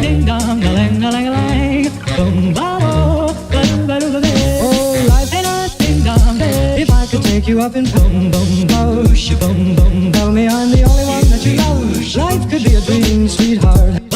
ding dong, a lang a lang a lang, boom ba oh, oh, life ain't a ding dong. If I could take you up and boom boom boosh, boom boom, tell me I'm the only one that you love. Life could be a dream, sweetheart.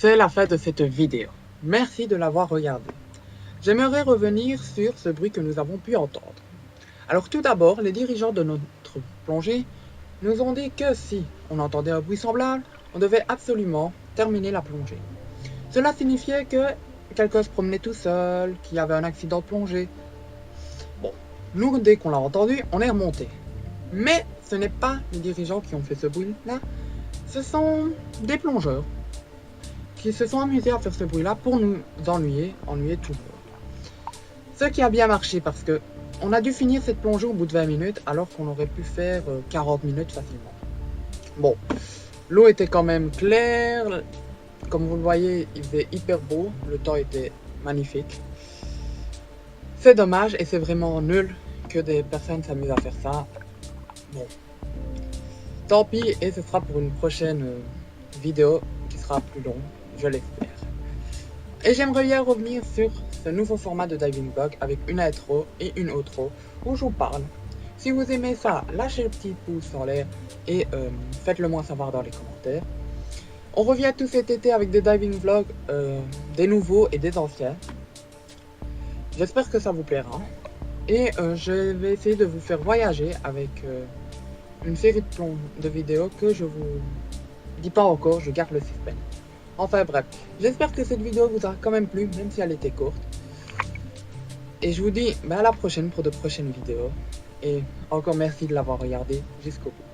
C'est la fin de cette vidéo. Merci de l'avoir regardée. J'aimerais revenir sur ce bruit que nous avons pu entendre. Alors tout d'abord, les dirigeants de notre plongée nous ont dit que si on entendait un bruit semblable, on devait absolument terminer la plongée. Cela signifiait que quelqu'un se promenait tout seul, qu'il y avait un accident de plongée. Bon, nous, dès qu'on l'a entendu, on est remonté. Mais ce n'est pas les dirigeants qui ont fait ce bruit-là, ce sont des plongeurs qui se sont amusés à faire ce bruit-là pour nous ennuyer tout le monde. Ce qui a bien marché parce que on a dû finir cette plongée au bout de 20 minutes alors qu'on aurait pu faire 40 minutes facilement. Bon, l'eau était quand même claire, comme vous le voyez, il faisait hyper beau, le temps était magnifique. C'est dommage et c'est vraiment nul que des personnes s'amusent à faire ça. Bon, tant pis et ce sera pour une prochaine vidéo qui sera plus longue. Je l'espère. Et j'aimerais bien revenir sur ce nouveau format de diving vlog avec une intro et une outro où je vous parle. Si vous aimez ça, lâchez le petit pouce en l'air et faites-le moi savoir dans les commentaires. On revient tout cet été avec des diving vlogs, des nouveaux et des anciens. J'espère que ça vous plaira. Et je vais essayer de vous faire voyager avec une série de vidéos que je vous dis pas encore, je garde le suspense. Enfin bref, j'espère que cette vidéo vous a quand même plu, même si elle était courte. Et je vous dis à la prochaine pour de prochaines vidéos. Et encore merci de l'avoir regardé jusqu'au bout.